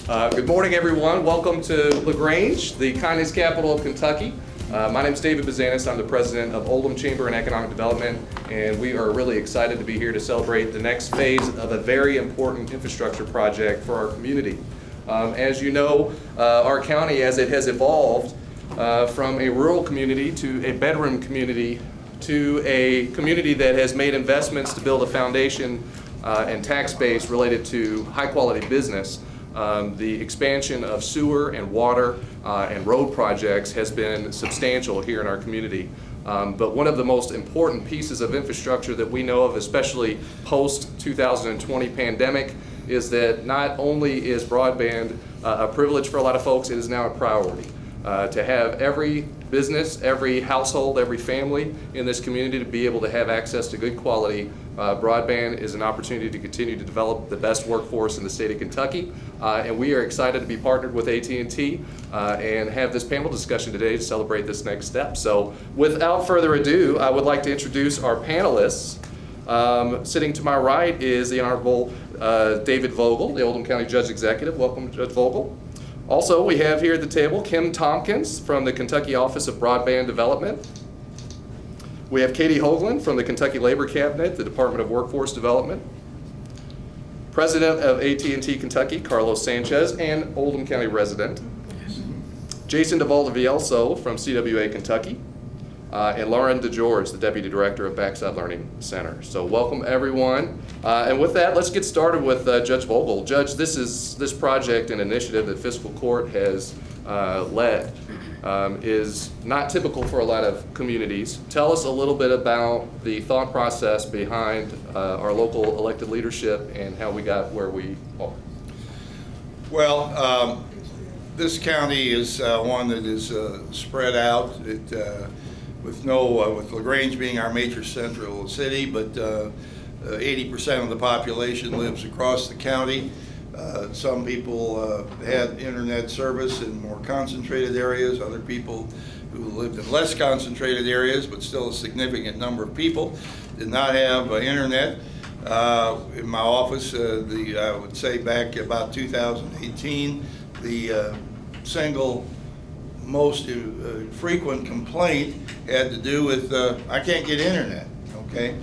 Good morning, everyone. Welcome to LaGrange, the kindness capital of Kentucky. My name is David Bazanis. I'm the president of Oldham Chamber and Economic Development, and we are really excited to be here to celebrate the next phase of a very important infrastructure project for our community. As you know, our county, as it has evolved from a rural community to a bedroom community to a community that has made investments to build a foundation and tax base related to high-quality business. The expansion of sewer and water and road projects has been substantial here in our community. But one of the most important pieces of infrastructure that we know of, especially post-2020 pandemic, is that not only is broadband a privilege for a lot of folks, it is now a priority. To have every business, every household, every family in this community to be able to have access to good quality broadband is an opportunity to continue to develop the best workforce in the state of Kentucky. And we are excited to be partnered with AT&T and have this panel discussion today to celebrate this next step. So without further ado, I would like to introduce our panelists. Sitting to my right is the Honorable David Vogel, the Oldham County Judge Executive. Welcome, Judge Vogel. Also, we have here at the table Kim Tompkins from the Kentucky Office of Broadband Development. We have Katie Hoagland from the Kentucky Labor Cabinet, the Department of Workforce Development. President of AT&T Kentucky, Carlos Sanchez, and Oldham County resident. Jason DeValdavielso from CWA Kentucky. And Lauren DeGeorge, the Deputy Director of Backside Learning Center. So welcome everyone. And with that, let's get started with Judge Vogel. Judge, this project and initiative that Fiscal Court has led is not typical for a lot of communities. Tell us a little bit about the thought process behind our local elected leadership and how we got where we are. Well, this county is one that is spread out. With LaGrange being our major central city, but 80% of the population lives across the county. Some people had internet service in more concentrated areas. Other people who lived in less concentrated areas, but still a significant number of people, did not have internet. In my office, I would say back about 2018, the single most frequent complaint had to do with I can't get internet, okay?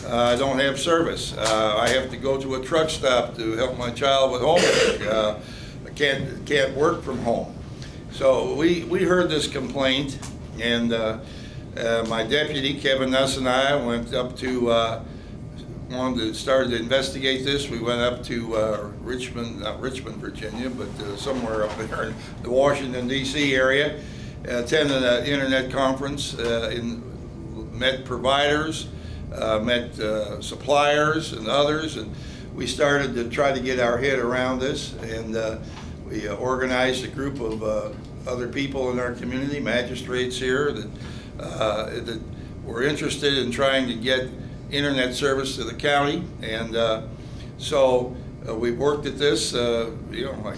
I don't have service. I have to go to a truck stop to help my child with homework. I can't work from home. So we heard this complaint, and my deputy, Kevin Nuss, and I went up to, started to investigate this. We went up to Richmond, not Richmond, Virginia, but somewhere up there in the Washington, D.C. area, attended an internet conference, met providers, met suppliers and others, and we started to try to get our head around this, and we organized a group of other people in our community, magistrates here, that were interested in trying to get internet service to the county, and so we've worked at this, I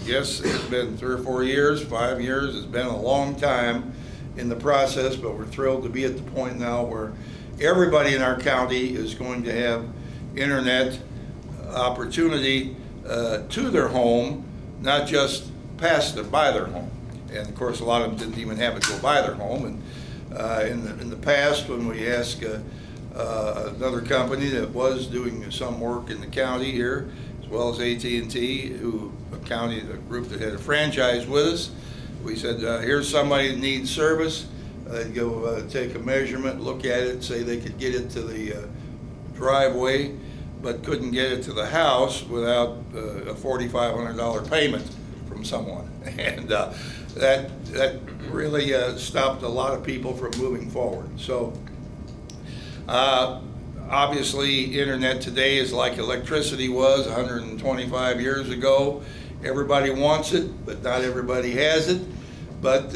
guess it's been 3 or 4 years, 5 years. It's been a long time in the process, but we're thrilled to be at the point now where everybody in our county is going to have internet opportunity to their home, not just by their home. And of course, a lot of them didn't even have it go by their home. And in the past, when we asked another company that was doing some work in the county here, as well as AT&T, a group that had a franchise with us, we said, here's somebody that needs service. They'd go take a measurement, look at it, say they could get it to the driveway, but couldn't get it to the house without a $4,500 payment from someone. And that really stopped a lot of people from moving forward. So obviously, internet today is like electricity was 125 years ago. Everybody wants it, but not everybody has it. But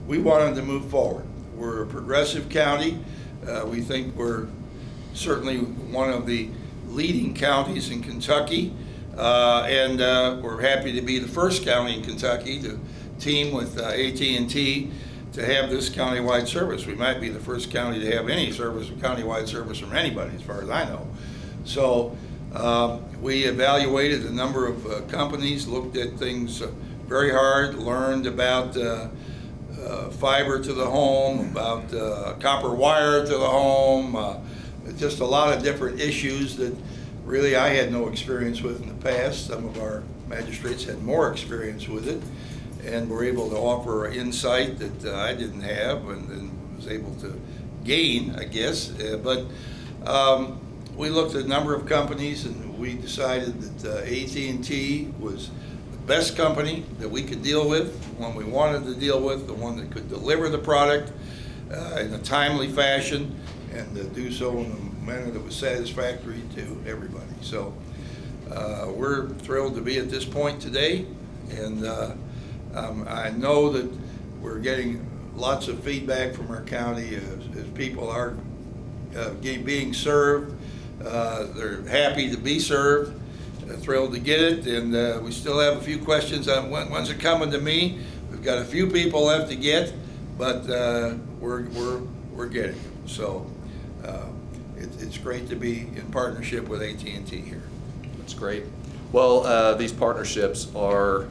we wanted to move forward. We're a progressive county. We think we're certainly one of the leading counties in Kentucky. And we're happy to be the first county in Kentucky to team with AT&T to have this countywide service. We might be the first county to have any service, countywide service from anybody, as far as I know. So We evaluated a number of companies, looked at things very hard, learned about fiber to the home, about copper wire to the home, just a lot of different issues that really I had no experience with in the past. Some of our magistrates had more experience with it and were able to offer insight that I didn't have and was able to gain, I guess. But we looked at a number of companies and we decided that AT&T was the best company that we could deal with, the one we wanted to deal with, the one that could deliver the product in a timely fashion and do so in a manner that was satisfactory to everybody. So we're thrilled to be at this point today, and I know that we're getting lots of feedback from our county as people are being served. They're happy to be served, thrilled to get it, and we still have a few questions on when's it coming to me. We've got a few people left to get, but we're getting it. So it's great to be in partnership with AT&T here. That's great. Well, these partnerships are,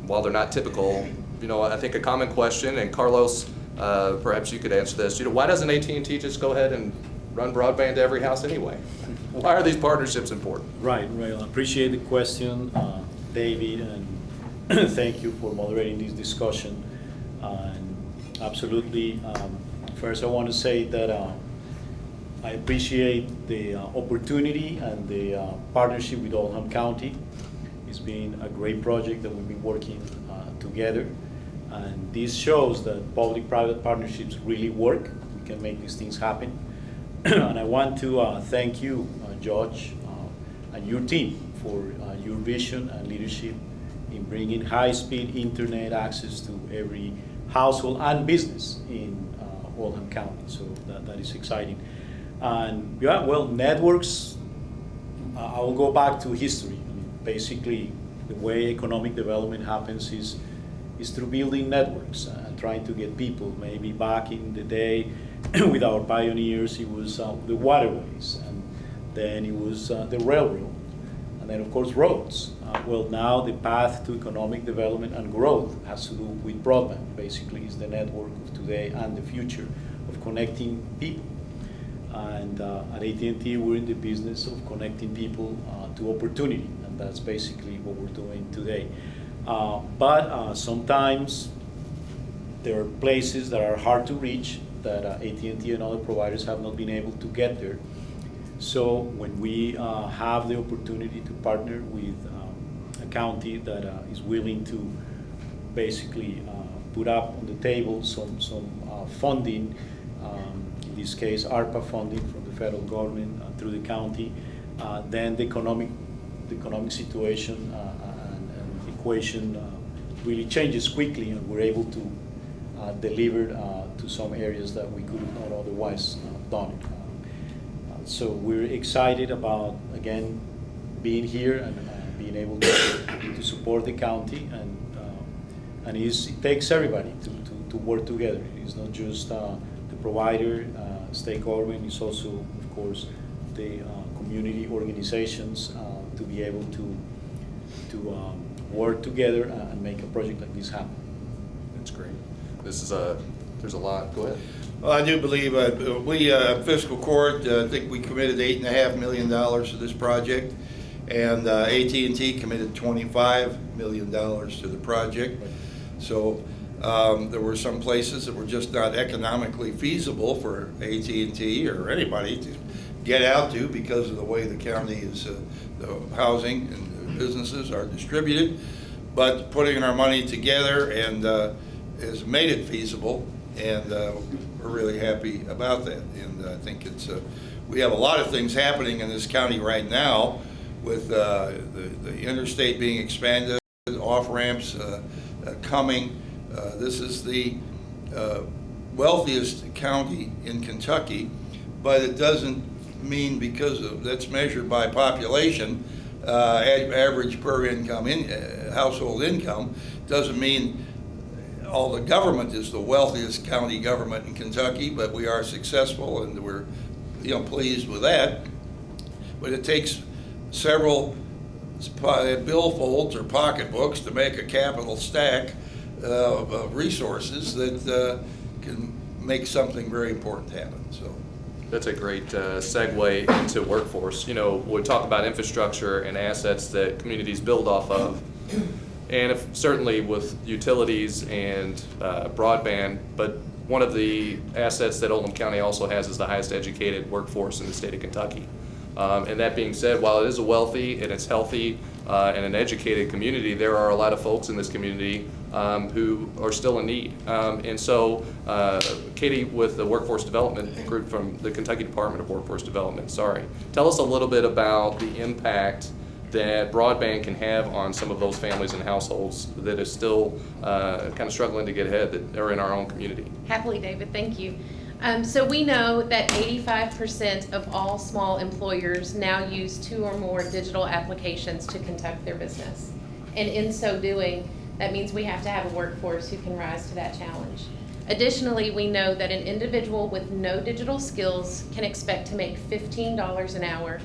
while they're not typical, I think a common question, and Carlos, perhaps you could answer this. Why doesn't AT&T just go ahead and run broadband to every house anyway? Why are these partnerships important? Right. I appreciate the question, David, and thank you for moderating this discussion. And absolutely, first I want to say that I appreciate the opportunity and the partnership with Oldham County. It's been a great project that we've been working together, and this shows that public-private partnerships really work. We can make these things happen. And I want to thank you, Judge, and your team for your vision and leadership in bringing high-speed internet access to every household and business in Oldham County. So that is exciting. And yeah, well, networks, I will go back to history. Basically, the way economic development happens is through building networks and trying to get people. Maybe back in the day, with our pioneers, it was the waterways, and then it was the railroad, and then of course roads. Well, now the path to economic development and growth has to do with broadband. Basically, is the network of today and the future of connecting people. And at AT&T, we're in the business of connecting people to opportunity, and that's basically what we're doing today. But sometimes there are places that are hard to reach, that AT&T and other providers have not been able to get there. So when we have the opportunity to partner with a county that is willing to basically put up on the table some funding, in this case ARPA funding from the federal government through the county, then the economic situation and equation really changes quickly, and we're able to deliver to some areas that we could have not otherwise done. So we're excited about, again, being here and being able to support the county, and it takes everybody to work together. It's not just the provider, state government, it's also, of course, the community organizations to be able to work together and make a project like this happen. That's great. There's a lot. Go ahead. Well, I do believe we fiscal court, I think we committed $8.5 million to this project, and AT&T committed $25 million to the project. So there were some places that were just not economically feasible for AT&T or anybody to get out to because of the way the county is, the housing and businesses are distributed. But putting our money together and has made it feasible, and we're really happy about that. And I think it's we have a lot of things happening in this county right now with the interstate being expanded, off-ramps coming. This is the wealthiest county in Kentucky, but it doesn't mean, because of that's measured by population, average per income household income, doesn't mean all the government is the wealthiest county government in Kentucky, but we are successful and we're pleased with that. But it takes several billfolds or pocketbooks to make a capital stack of resources that can make something very important happen. So. That's a great segue into workforce. You know, we talk about infrastructure and assets that communities build off of, and certainly with utilities and broadband, but one of the assets that Oldham County also has is the highest educated workforce in the state of Kentucky. And that being said, while it is a wealthy and it's healthy and an educated community, there are a lot of folks in this community who are still in need. And so, Katie, with the Workforce Development Group from the Kentucky Department of Workforce Development, tell us a little bit about the impact that broadband can have on some of those families and households that are still kind of struggling to get ahead, that are in our own community. Happily, David, thank you. So we know that 85% of all small employers now use 2 or more digital applications to conduct their business. And in so doing, that means we have to have a workforce who can rise to that challenge. Additionally, we know that an individual with no digital skills can expect to make $15 an hour,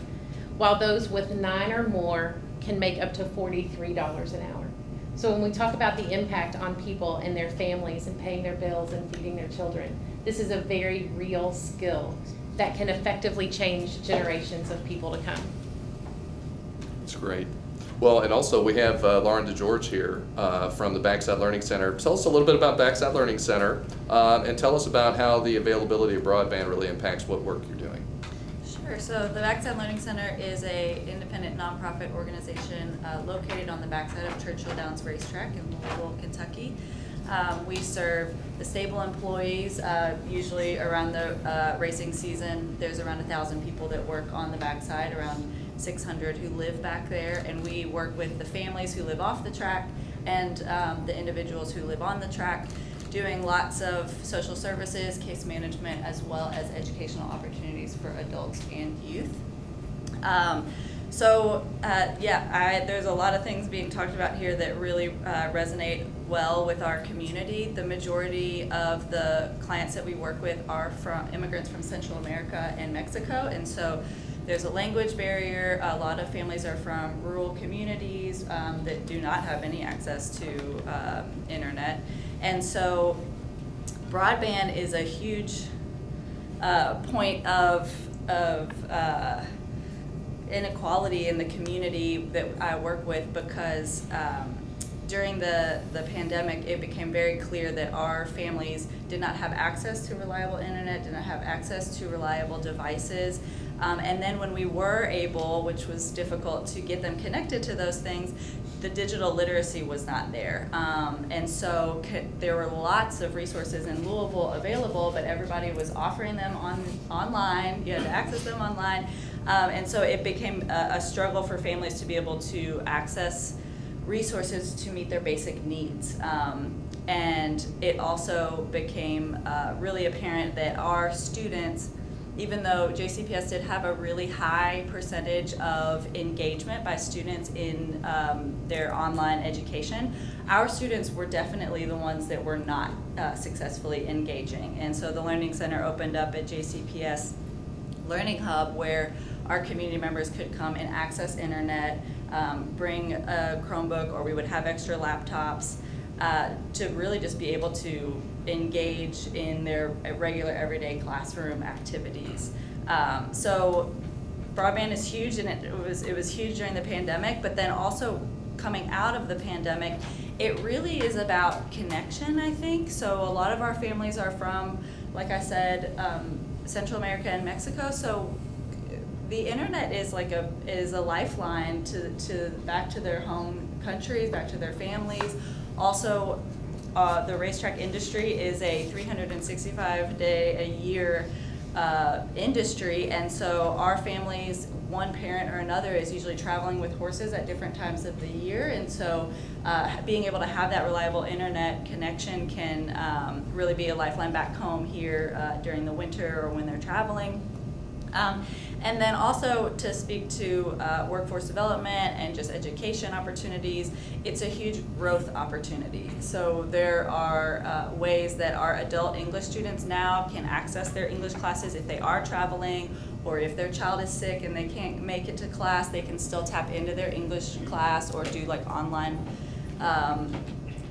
while those with 9 or more can make up to $43 an hour. So when we talk about the impact on people and their families and paying their bills and feeding their children, this is a very real skill that can effectively change generations of people to come. That's great. Well, and also we have Lauren DeGeorge here from the Backside Learning Center. Tell us a little bit about Backside Learning Center and tell us about how the availability of broadband really impacts what work you're doing. Sure. So the Backside Learning Center is a independent nonprofit organization located on the backside of Churchill Downs Racetrack in Louisville, Kentucky. We serve the stable employees. Usually around the racing season, there's around 1,000 people that work on the backside, around 600 who live back there, and we work with the families who live off the track and the individuals who live on the track, doing lots of social services, case management, as well as educational opportunities for adults and youth. There's a lot of things being talked about here that really resonate well with our community. The majority of the clients that we work with are from immigrants from Central America and Mexico, and so there's a language barrier. A lot of families are from rural communities that do not have any access to internet. And so broadband is a huge point of inequality in the community that I work with, because during the pandemic, it became very clear that our families did not have access to reliable internet, did not have access to reliable devices. And then when we were able, which was difficult, to get them connected to those things, the digital literacy was not there. And so there were lots of resources in Louisville available, but everybody was offering them online. You had to access them online. And so it became a struggle for families to be able to access resources to meet their basic needs. And it also became really apparent that our students, even though JCPS did have a really high percentage of engagement by students in their online education, our students were definitely the ones that were not successfully engaging. And so the Learning Center opened up at JCPS Learning Hub, where our community members could come and access internet, bring a Chromebook, or we would have extra laptops to really just be able to engage in their regular everyday classroom activities. So broadband is huge, and it was huge during the pandemic, but then also coming out of the pandemic, it really is about connection, I think. So a lot of our families are from, like I said, Central America and Mexico, so the internet is a lifeline to back to their home countries, back to their families. Also, the racetrack industry is a 365-day-a-year industry, and so our families, one parent or another, is usually traveling with horses at different times of the year, and so being able to have that reliable internet connection can really be a lifeline back home here during the winter or when they're traveling. And then also to speak to workforce development and just education opportunities, it's a huge growth opportunity. So there are ways that our adult English students now can access their English classes if they are traveling, or if their child is sick and they can't make it to class, they can still tap into their English class or do like online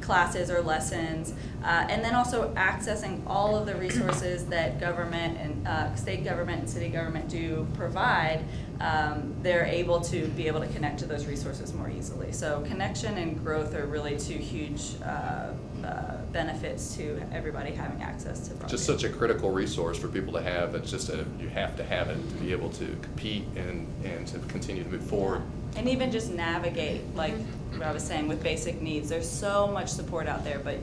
classes or lessons, and then also accessing all of the resources that government and state government and city government do provide. They're able to connect to those resources more easily. So connection and growth are really two huge benefits to everybody having access to broadband. Just such a critical resource for people to have. It's just you have to have it to be able to compete and to continue to move forward. And even just navigate, like what I was saying, with basic needs. There's so much support out there, but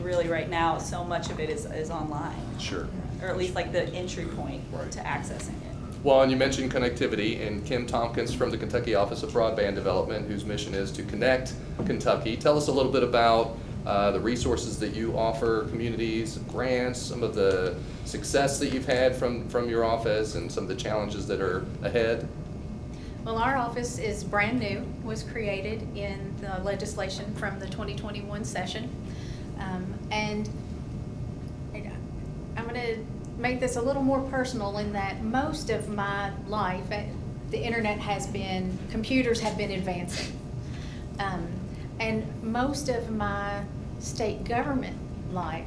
really right now, so much of it is online. Sure. Or at least like the entry point Right. to accessing it. Well, and you mentioned connectivity, and Kim Tompkins from the Kentucky Office of Broadband Development, whose mission is to connect Kentucky. Tell us a little bit about the resources that you offer communities, grants, some of the success that you've had from your office, and some of the challenges that are ahead. Well, our office is brand new, was created in the legislation from the 2021 session. And I'm going to make this a little more personal in that most of my life, the internet computers have been advancing. And most of my state government life,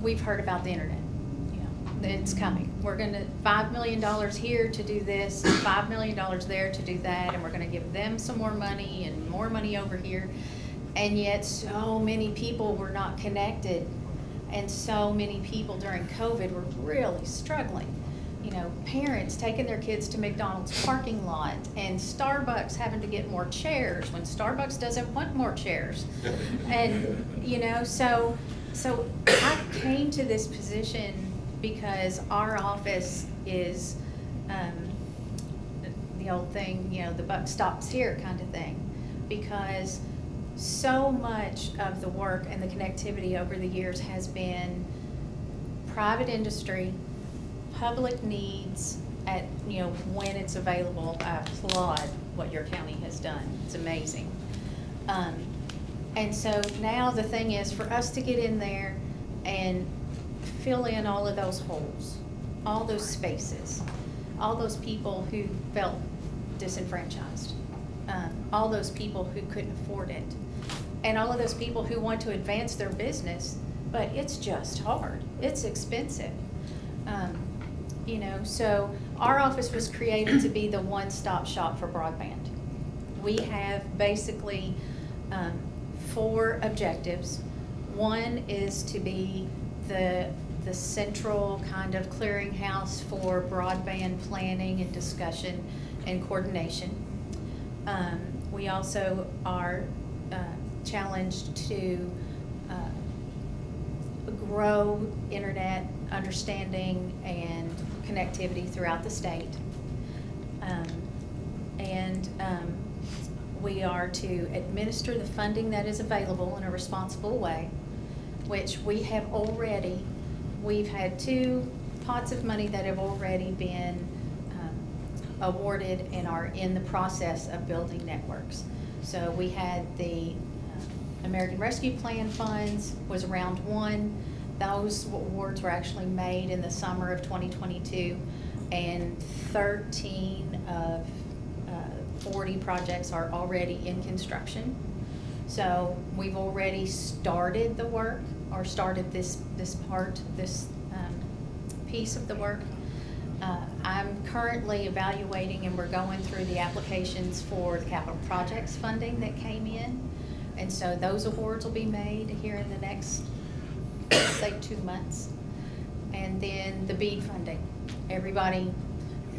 we've heard about the internet. It's coming. We're going to $5 million here to do this, and $5 million there to do that, and we're going to give them some more money and more money over here. And yet so many people were not connected, and so many people during COVID were really struggling. Parents taking their kids to McDonald's parking lot, and Starbucks having to get more chairs when Starbucks doesn't want more chairs. And, so I came to this position because our office is the old thing, the buck stops here kind of thing. Because so much of the work and the connectivity over the years has been private industry, public needs at, when it's available. I applaud what your county has done. It's amazing. And so now the thing is for us to get in there and fill in all of those holes, all those spaces, all those people who felt disenfranchised, all those people who couldn't afford it, and all of those people who want to advance their business, but it's just hard. It's expensive. So our office was created to be the one-stop shop for broadband. We have basically 4 objectives. One is to be the central kind of clearinghouse for broadband planning and discussion and coordination. We also are challenged to grow internet understanding and connectivity throughout the state. We are to administer the funding that is available in a responsible way, which we've had 2 pots of money that have already been awarded and are in the process of building networks. So we had the American Rescue Plan funds was round 1. Those awards were actually made in the summer of 2022, and 13 of 40 projects are already in construction. So we've already started the work, or started this piece of the work. I'm currently evaluating, and we're going through the applications for the capital projects funding that came in. And so those awards will be made here in the next, say, 2 months. And then the BEAD funding. Everybody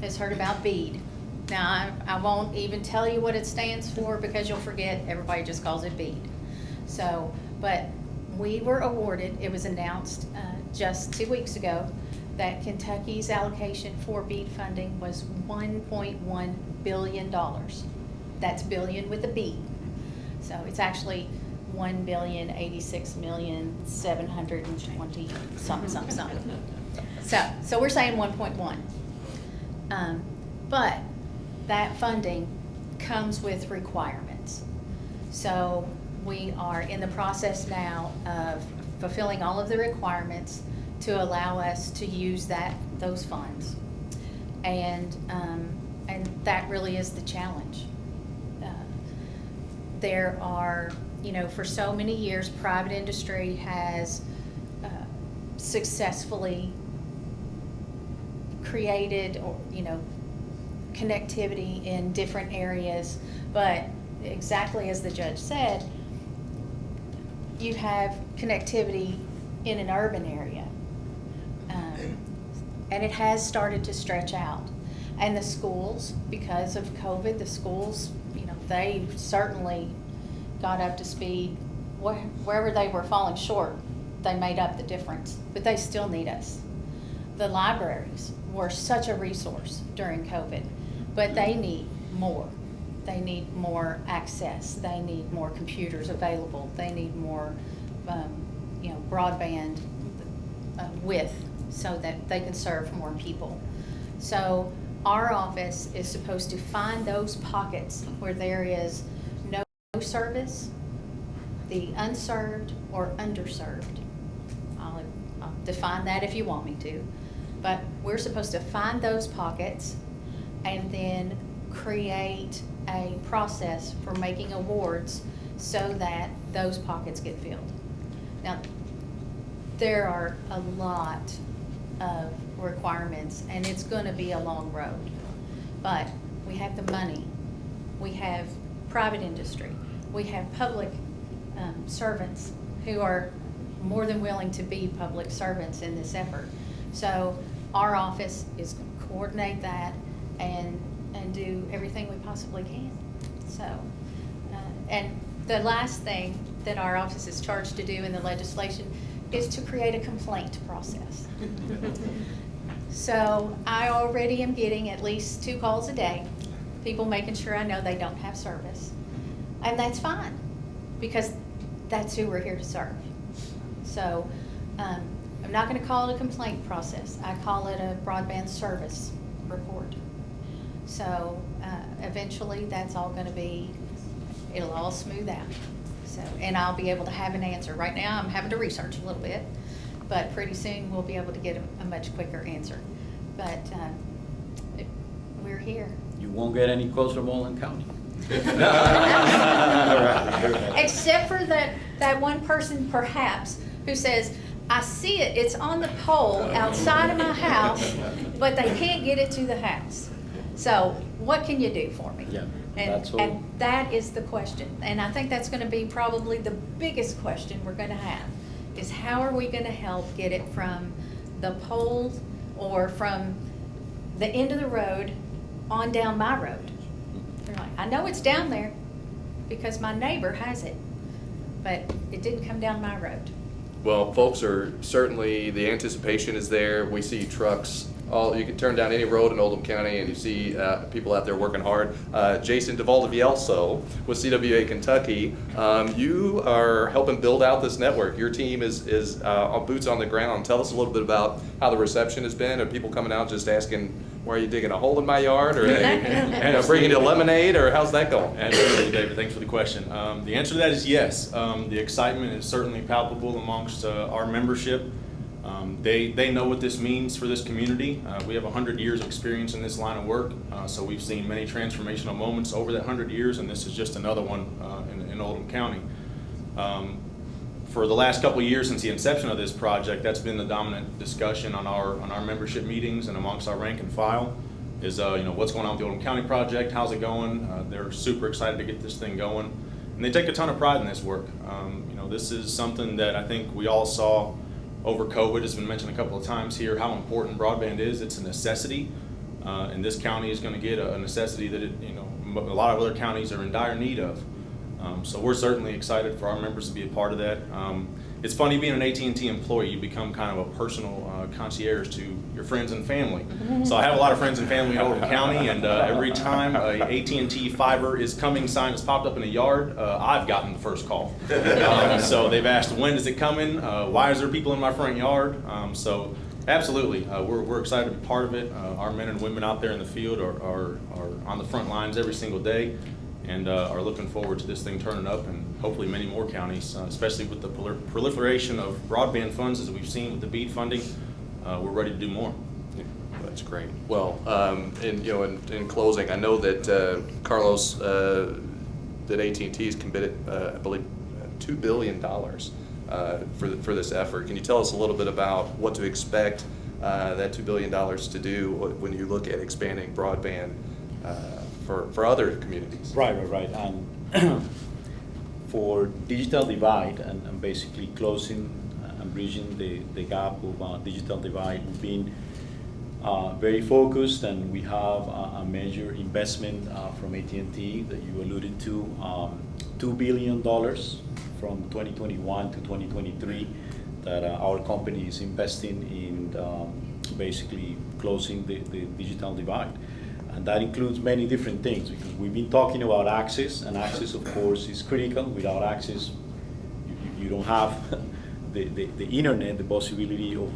has heard about BEAD. Now, I won't even tell you what it stands for because you'll forget. Everybody just calls it BEAD. So, but we were awarded, it was announced just 2 weeks ago, that Kentucky's allocation for BEAD funding was $1.1 billion. That's billion with a B. So it's actually $1,086,720 something. So we're saying 1.1. But that funding comes with requirements. So we are in the process now of fulfilling all of the requirements to allow us to use those funds. And that really is the challenge. There are, for so many years, private industry has successfully created, or connectivity in different areas, but exactly as the judge said, you have connectivity in an urban area, and it has started to stretch out. And the schools, because of COVID, the schools, they certainly got up to speed. Wherever they were falling short, they made up the difference, but they still need us. The libraries were such a resource during COVID, but they need more. They need more access. They need more computers available. They need more, broadband width so that they can serve more people. So our office is supposed to find those pockets where there is no service, the unserved or underserved. I'll define that if you want me to. But we're supposed to find those pockets and then create a process for making awards so that those pockets get filled. Now, there are a lot of requirements, and it's going to be a long road. But we have the money, we have private industry, we have public servants who are more than willing to be public servants in this effort. So our office is going to coordinate that and do everything we possibly can. So, and the last thing that our office is charged to do in the legislation is to create a complaint process. So I already am getting at least 2 calls a day, people making sure I know they don't have service. And that's fine, because that's who we're here to serve. So I'm not going to call it a complaint process. I call it a broadband service report. So eventually that's all going to be, it'll all smooth out. So, and I'll be able to have an answer. Right now I'm having to research a little bit, but pretty soon we'll be able to get a much quicker answer. But we're here. You won't get any calls from Oldham County. Except for that one person perhaps who says, I see it, it's on the pole outside of my house, but they can't get it to the house. So what can you do for me? Yeah, and that is the question. And I think that's going to be probably the biggest question we're going to have, is how are we going to help get it from the pole or from the end of the road on down my road? They're like, I know it's down there because my neighbor has it, but it didn't come down my road. Well, folks are certainly, the anticipation is there. We see trucks, you can turn down any road in Oldham County and you see people out there working hard. Jason DeValdivielso with CWA Kentucky, you are helping build out this network. Your team is on boots on the ground. Tell us a little bit about how the reception has been. Are people coming out just asking, where are you digging a hole in my yard? Or bringing you lemonade, or how's that going? Absolutely, David. Thanks for the question. The answer to that is yes. The excitement is certainly palpable amongst our membership. They know what this means for this community. We have 100 years of experience in this line of work, so we've seen many transformational moments over that 100 years, and this is just another one in Oldham County. For the last couple of years since the inception of this project, that's been the dominant discussion on our membership meetings and amongst our rank and file is what's going on with the Oldham County project, how's it going? They're super excited to get this thing going, and they take a ton of pride in this work. This is something that I think we all saw over COVID. Has been mentioned a couple of times here how important broadband is. It's a necessity, and this county is going to get a necessity that a lot of other counties are in dire need of. So we're certainly excited for our members to be a part of that. It's funny being an AT&T employee, you become kind of a personal concierge to your friends and family. So I have a lot of friends and family in Oldham County, and every time a AT&T fiber is coming sign has popped up in a yard, I've gotten the first call. So they've asked, when is it coming? Why is there people in my front yard? So Absolutely. We're excited to be part of it. Our men and women out there in the field are on the front lines every single day and are looking forward to this thing turning up, and hopefully many more counties, especially with the proliferation of broadband funds as we've seen with the BEAD funding. We're ready to do more. Yeah, that's great. Well, in closing, I know that Carlos, that AT&T has committed, I believe, $2 billion for this effort. Can you tell us a little bit about what to expect that $2 billion to do when you look at expanding broadband for other communities? Right. And for digital divide and basically closing and bridging the gap of digital divide, we've been very focused, and we have a major investment from AT&T that you alluded to, $2 billion from 2021 to 2023 that our company is investing in basically closing the digital divide. And that includes many different things, because we've been talking about access, and access, of course, is critical. Without access, you don't have the internet, the possibility of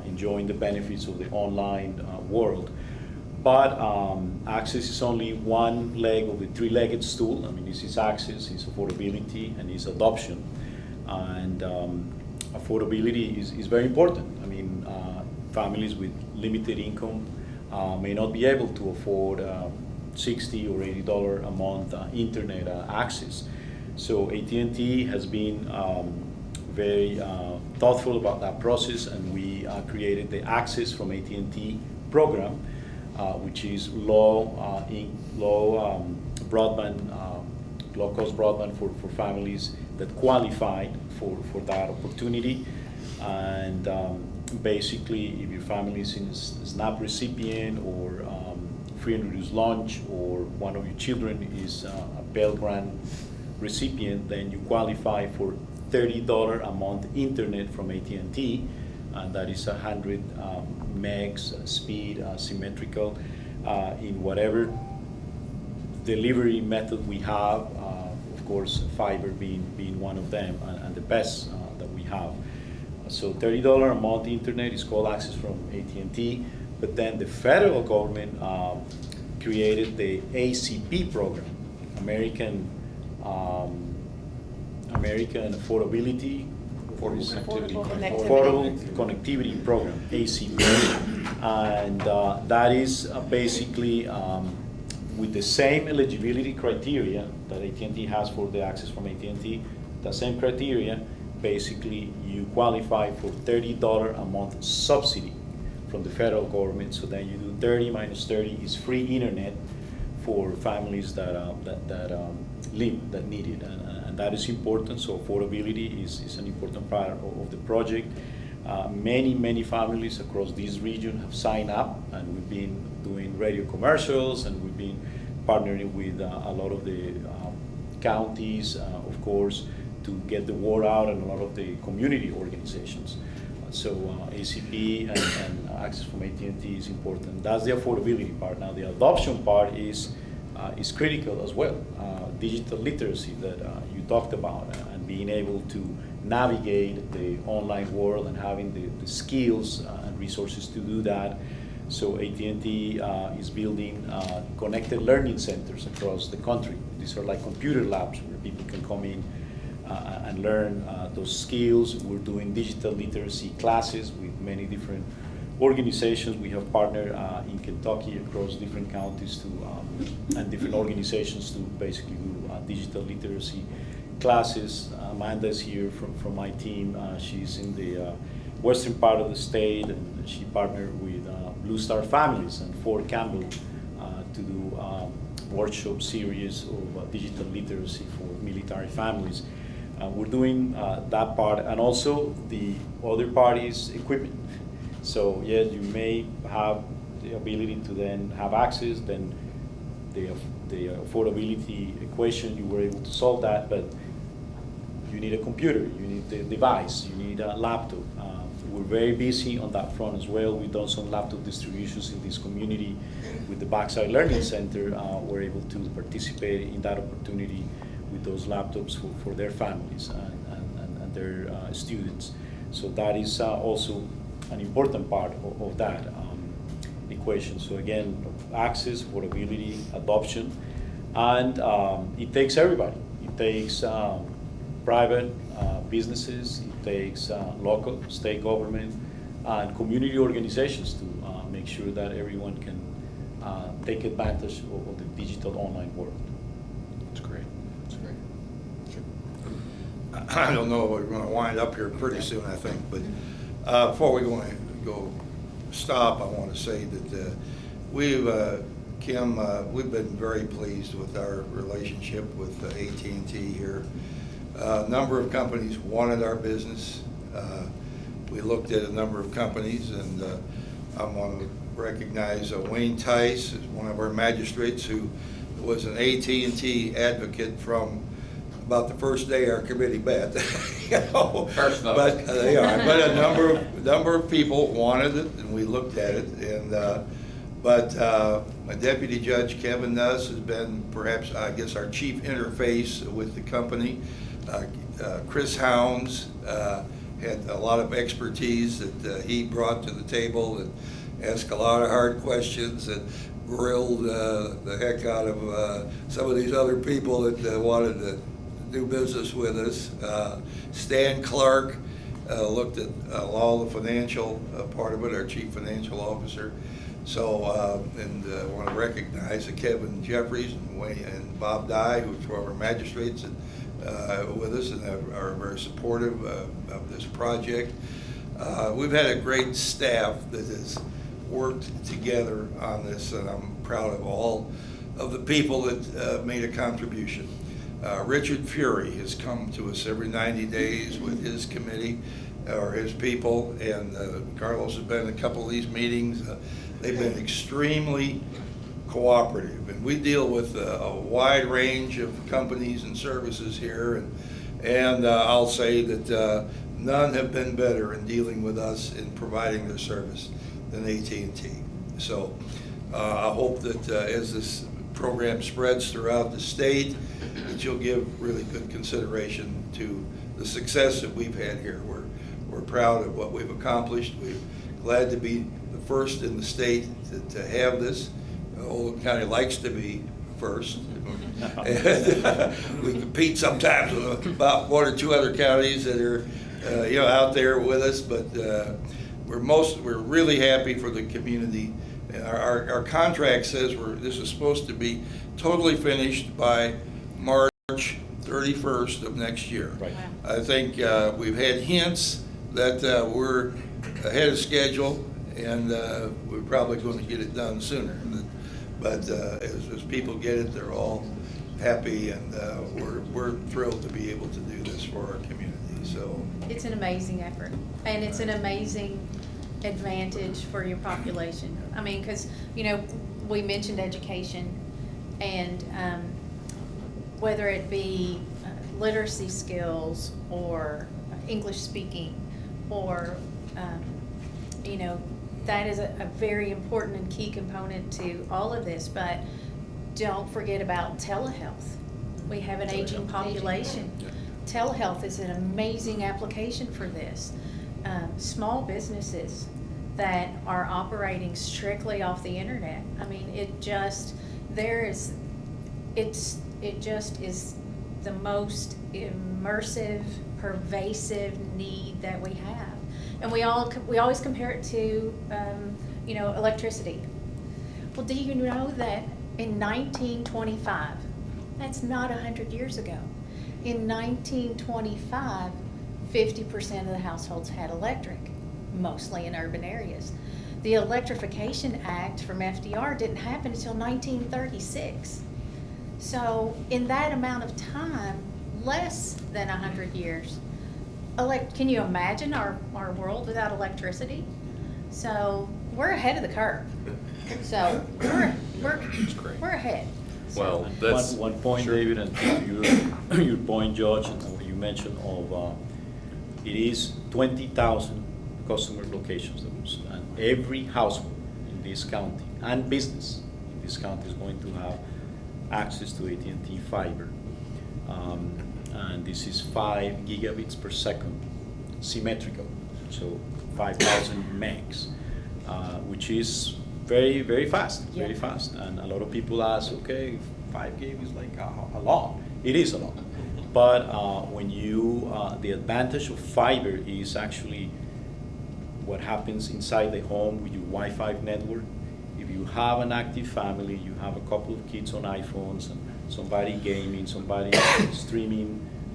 enjoying the benefits of the online world. But access is only one leg of the three-legged stool. I mean, this is access, it's affordability, and it's adoption. And affordability is very important. I mean, families with limited income may not be able to afford $60 or $80 a month internet access. So AT&T has been very thoughtful about that process, and we created the Access from AT&T program, which is low-cost broadband for families that qualified for that opportunity. And basically, if your family is a SNAP recipient or free and reduced lunch, or one of your children is a Pell Grant recipient, then you qualify for $30 a month internet from AT&T, and that is 100 megs speed, symmetrical, in whatever delivery method we have. Of course, fiber being one of them, and the best that we have. So $30 a month internet is called Access from AT&T, but then the federal government created the ACP program, American Affordability Affordable Connectivity Program, ACP, and that is basically with the same eligibility criteria that AT&T has for the Access from AT&T, the same criteria. Basically, you qualify for $30 a month subsidy from the federal government. So then you do 30 minus 30 is free internet for families that need it, and that is important. So affordability is an important part of the project. Many families across this region have signed up, and we've been doing radio commercials, and we've been partnering with a lot of the counties, of course, to get the word out, and a lot of the community organizations. So ACP and Access from AT&T is important. That's the affordability part. Now the adoption part is critical as well. Digital literacy that you talked about, and being able to navigate the online world and having the skills and resources to do that. So AT&T is building connected learning centers across the country. These are like computer labs where people can come in and learn those skills. We're doing digital literacy classes with many different organizations. We have partnered in Kentucky across different counties and different organizations to basically do digital literacy classes. Amanda is here from my team. She's in the western part of the state, and she partnered with Blue Star Families and Fort Campbell to do workshop series of digital literacy for military families. We're doing that part, and also the other part is equipment. So yes, you may have the ability to then have access, then the affordability equation, you were able to solve that, but you need a computer, you need the device, you need a laptop. We're very busy on that front as well. We've done some laptop distributions in this community with the Backside Learning Center. We're able to participate in that opportunity with those laptops for their families and their students. So that is also an important part of that equation. So again, access, affordability, adoption, and it takes everybody. It takes private businesses, it takes local, state government, and community organizations to make sure that everyone can take advantage of the digital online world. That's great. That's great. I don't know, we're gonna wind up here pretty soon, I think, but before we go stop, I want to say that Kim, we've been very pleased with our relationship with AT&T here. A number of companies wanted our business. We looked at a number of companies, and I want to recognize Wayne Tice, one of our magistrates, who was an AT&T advocate from about the first day our committee met. But they are. But a number of people wanted it, and we looked at it. And but my deputy judge Kevin Nuss has been perhaps, I guess, our chief interface with the company. Chris Hounds had a lot of expertise that he brought to the table and asked a lot of hard questions and grilled the heck out of some of these other people that wanted to do business with us. Stan Clark looked at all the financial part of it, our chief financial officer. So, and I want to recognize Kevin Jeffries and Bob Dye, who are our magistrates with us and are very supportive of this project. We've had a great staff that has worked together on this, and I'm proud of all of the people that made a contribution. Richard Fury has come to us every 90 days with his committee or his people, and Carlos has been in a couple of these meetings. They've been extremely cooperative, and we deal with a wide range of companies and services here, and I'll say that none have been better in dealing with us in providing their service than AT&T. So I hope that as this program spreads throughout the state, that you'll give really good consideration to the success that we've had here. We're proud of what we've accomplished. We're glad to be the first in the state to have this. Oldham County likes to be first. And, we compete sometimes with about one or two other counties that are out there with us, but we're really happy for the community. Our contract says this is supposed to be totally finished by March 31st of next year. Right. I think we've had hints that we're ahead of schedule, and we're probably going to get it done sooner. But as people get it, they're all happy, and we're thrilled to be able to do this for our community. So It's an amazing effort, and it's an amazing advantage for your population. I mean, because, we mentioned education, and whether it be literacy skills or English speaking, or, that is a very important and key component to all of this. But don't forget about telehealth. We have an aging population. Telehealth is an amazing application for this. Small businesses that are operating strictly off the internet. I mean, it just is the most immersive, pervasive need that we have. And we always compare it to, electricity. Well, do you know that in 1925, that's not 100 years ago, in 1925, 50% of the households had electric, mostly in urban areas. The Electrification Act from FDR didn't happen until 1936. So in that amount of time, less than 100 years, can you imagine our world without electricity? So we're ahead of the curve. So we're ahead. Well, And that's one point, sure. David, and to your point, George, and what you mentioned of it is 20,000 customer locations, and every household in this county and business in this county is going to have access to AT&T fiber, and this is 5 gigabits per second, symmetrical. So 5,000 megs, which is very, very fast, Yeah. very fast. And a lot of people ask, okay, 5 gig is like a lot. It is a lot. But when you, the advantage of fiber is actually what happens inside the home with your Wi-Fi network. If you have an active family, you have a couple of kids on iPhones, and somebody gaming, somebody streaming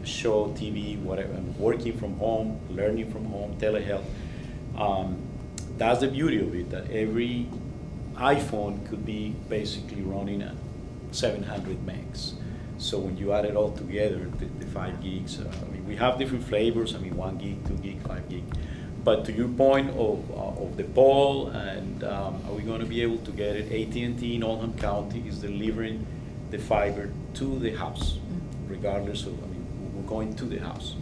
a show, TV, whatever, and working from home, learning from home, telehealth. That's the beauty of it, that every iPhone could be basically running at 700 megs. So when you add it all together, the 5 gigs, I mean, we have different flavors, I mean, 1 gig, 2 gig, 5 gig. But to your point of the poll, and are we going to be able to get it? AT&T in Oldham County is delivering the fiber to the house, regardless of, I mean, we're going to the house.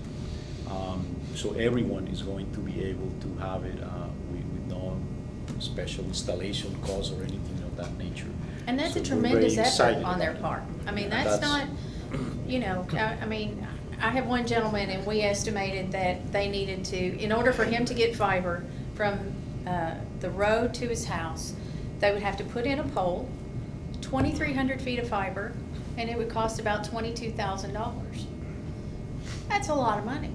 So everyone is going to be able to have it with no special installation costs or anything of that nature. And that's So a we're tremendous very effort excited on their about it. part. I mean, that's not, you know, I mean, I have one gentleman, and we estimated that they needed to, in order for him to get fiber from the road to his house, they would have to put in a pole, 2,300 feet of fiber, and it would cost about $22,000. That's a lot of money.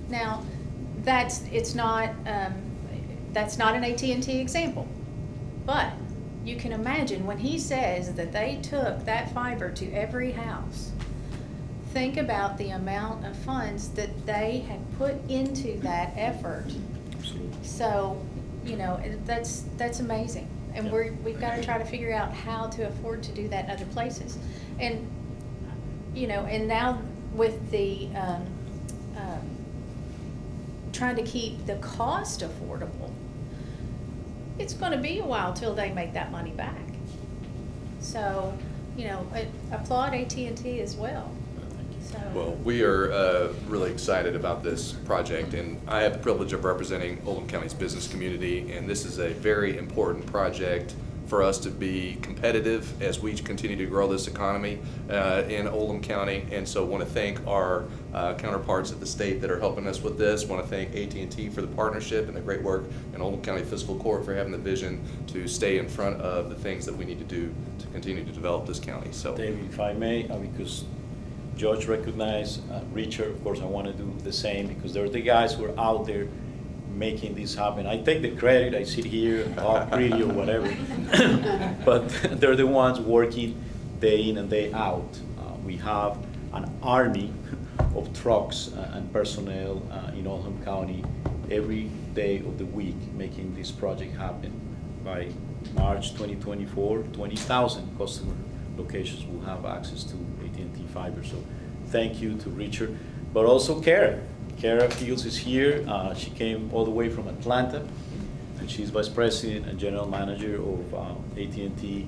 Now, that's not an AT&T example, but you can imagine when he says that they took that fiber to every house. Think about the amount of funds that they have put into that effort. Absolutely. So, you know, that's amazing. And Yeah. we've got to try to figure out how to afford to do that in other places. And, you know, and now with the, trying to keep the cost affordable, it's going to be a while till they make that money back. So, you know, applaud AT&T as well. So. Well, we are really excited about this project, and I have the privilege of representing Oldham County's business community, and this is a very important project for us to be competitive as we continue to grow this economy in Oldham County. And so want to thank our counterparts at the state that are helping us with this. Want to thank AT&T for the partnership and the great work, and Oldham County Fiscal Court for having the vision to stay in front of the things that we need to do to continue to develop this county. So, David, if I may, because George recognized Richard, of course I want to do the same, because they're the guys who are out there making this happen. I take the credit, I sit here, all pretty or whatever, but they're the ones working day in and day out. We have an army of trucks and personnel in Oldham County every day of the week making this project happen. By March 2024, 20,000 customer locations will have access to AT&T fiber. So thank you to Richard, but also Kara. Kara Fields is here. She came all the way from Atlanta, and she's Vice President and General Manager of AT&T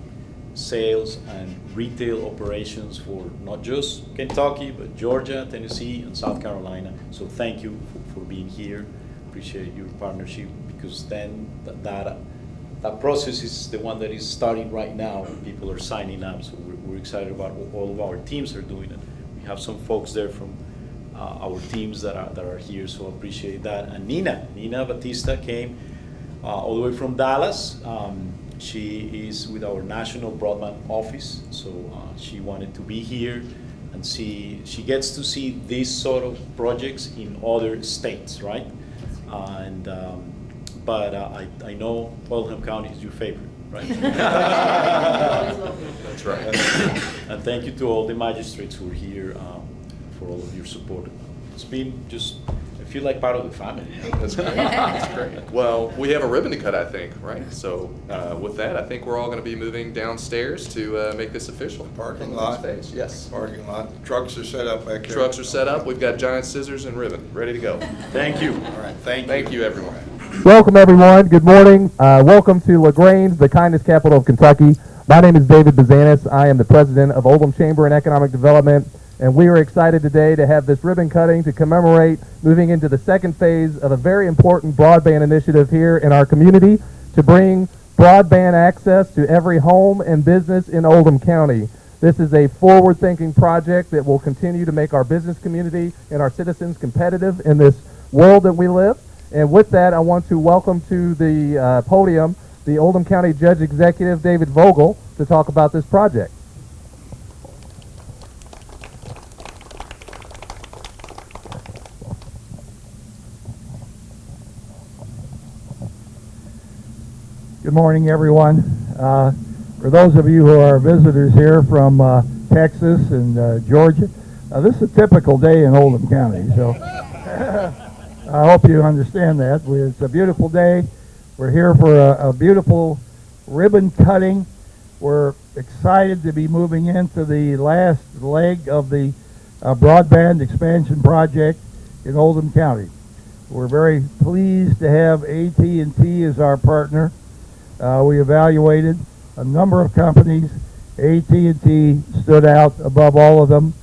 Sales and Retail Operations for not just Kentucky, but Georgia, Tennessee, and South Carolina. So thank you for being here. Appreciate your partnership, because then that process is the one that is starting right now. People are signing up, so we're excited about what all of our teams are doing. And we have some folks there from our teams that are here, so appreciate that. And Nina Batista came all the way from Dallas. She is with our National Broadband Office, so she wanted to be here and see. She gets to see these sort of projects in other states, right? But I know Oldham County is your favorite, right? that's right. And thank you to all the magistrates who are here for all of your support. It's been just, I feel like part of the family. That's great. That's great. Well, we have a ribbon to cut, I think, right? So with that, I think we're all going to be moving downstairs to make this official. Parking lot. Stage. Yes. Parking lot. Trucks are set up back there. Trucks are set up. We've got giant scissors and ribbon ready to go. Thank you. All right, thank you. Thank you, everyone. Welcome, everyone. Good morning. Welcome to LaGrange, the kindness capital of Kentucky. My name is David Bazanis. I am the president of Oldham Chamber and Economic Development, and we are excited today to have this ribbon cutting to commemorate moving into the second phase of a very important broadband initiative here in our community to bring broadband access to every home and business in Oldham County. This is a forward-thinking project that will continue to make our business community and our citizens competitive in this world that we live. And with that, I want to welcome to the podium the Oldham County Judge Executive, David Vogel, to talk about this project. Good morning, everyone. For those of you who are visitors here from Texas and Georgia, this is a typical day in Oldham County, so I hope you understand that. It's a beautiful day. We're here for a beautiful ribbon cutting. We're excited to be moving into the last leg of the broadband expansion project in Oldham County. We're very pleased to have AT&T as our partner. We evaluated a number of companies. AT&T stood out above all of them.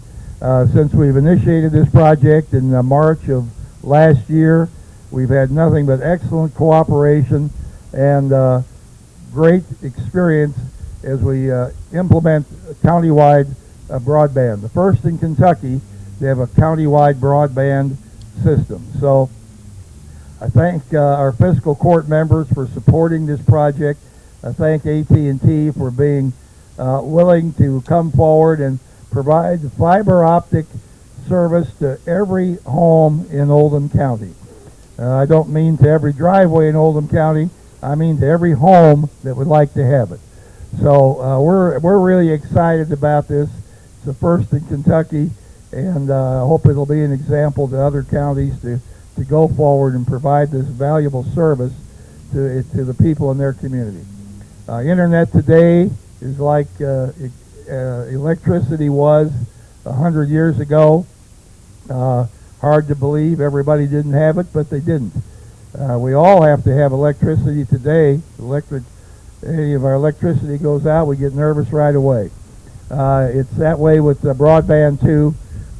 Since we've initiated this project in March of last year, we've had nothing but excellent cooperation and great experience as we implement countywide broadband. The first in Kentucky to have a countywide broadband system. So I thank our fiscal court members for supporting this project. I thank AT&T for being willing to come forward and provide fiber optic service to every home in Oldham County. I don't mean to every driveway in Oldham County. I mean to every home that would like to have it. So we're really excited about this. It's the first in Kentucky, and I hope it'll be an example to other counties to go forward and provide this valuable service to the people in their community. Internet today is like electricity was 100 years ago. Hard to believe everybody didn't have it, but they didn't. We all have to have electricity today. Any of our electricity goes out, we get nervous right away. It's that way with broadband too,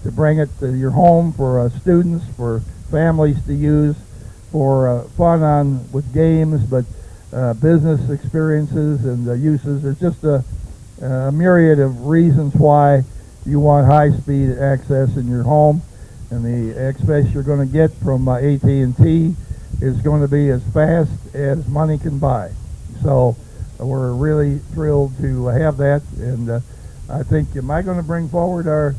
to bring it to your home for students, for families to use, for fun with games, but business experiences and uses. There's just a myriad of reasons why you want high-speed access in your home, and the access you're going to get from AT&T is going to be as fast as money can buy. So we're really thrilled to have that, and I think, am I going to bring forward our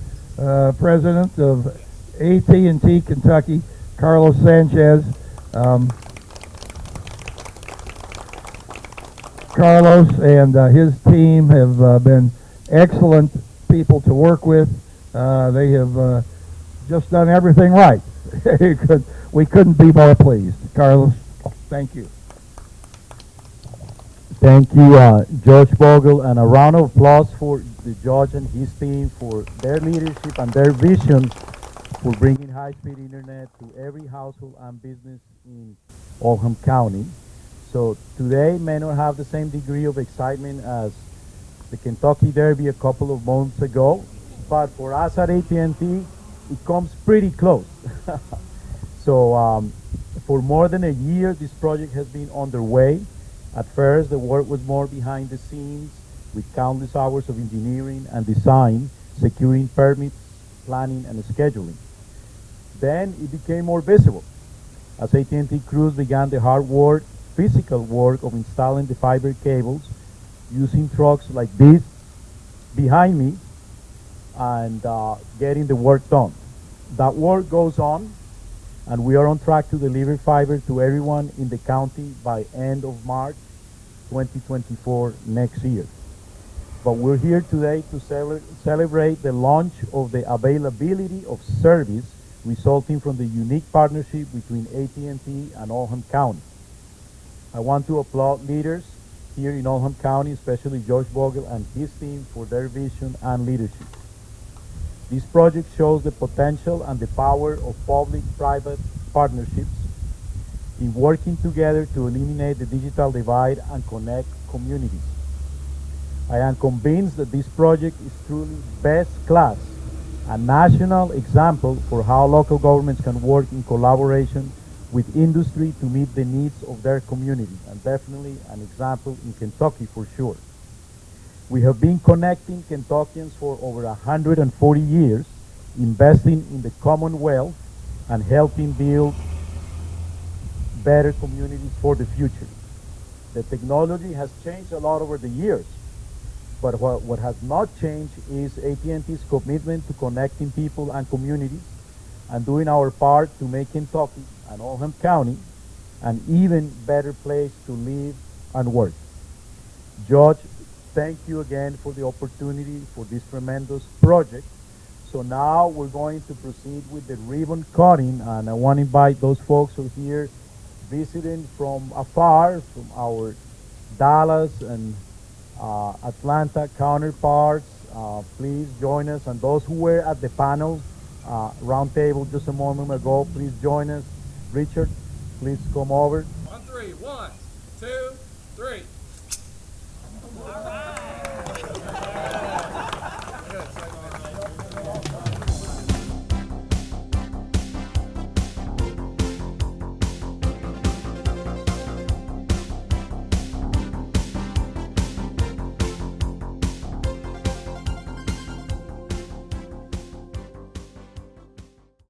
president of AT&T Kentucky, Carlos Sanchez. Carlos and his team have been excellent people to work with. They have just done everything right. We couldn't be more pleased. Carlos, thank you. Thank you, Judge Vogel, and a round of applause for the judge and his team for their leadership and their vision for bringing high-speed internet to every household and business in Oldham County. So today may not have the same degree of excitement as the Kentucky Derby a couple of months ago, but for us at AT&T, it comes pretty close. So for more than a year, this project has been underway. At first, the work was more behind the scenes, with countless hours of engineering and design, securing permits, planning, and scheduling. Then it became more visible, as AT&T crews began the hard work, physical work of installing the fiber cables, using trucks like this behind me, and getting the work done. That work goes on, and we are on track to deliver fiber to everyone in the county by end of March 2024 next year. But we're here today to celebrate the launch of the availability of service resulting from the unique partnership between AT&T and Oldham County. I want to applaud leaders here in Oldham County, especially Judge Vogel and his team, for their vision and leadership. This project shows the potential and the power of public-private partnerships in working together to eliminate the digital divide and connect communities. I am convinced that this project is truly best class, a national example for how local governments can work in collaboration with industry to meet the needs of their community, and definitely an example in Kentucky for sure. We have been connecting Kentuckians for over 140 years, investing in the Commonwealth and helping build better communities for the future. The technology has changed a lot over the years, but what has not changed is AT&T's commitment to connecting people and communities and doing our part to make Kentucky and Oldham County an even better place to live and work. Judge, thank you again for the opportunity for this tremendous project. So now we're going to proceed with the ribbon cutting, and I want to invite those folks who are here visiting from afar, from our Dallas and Atlanta counterparts. Please join us, and those who were at the panel round table just a moment ago, please join us. Richard, please come over. On three. 1, 2, 3.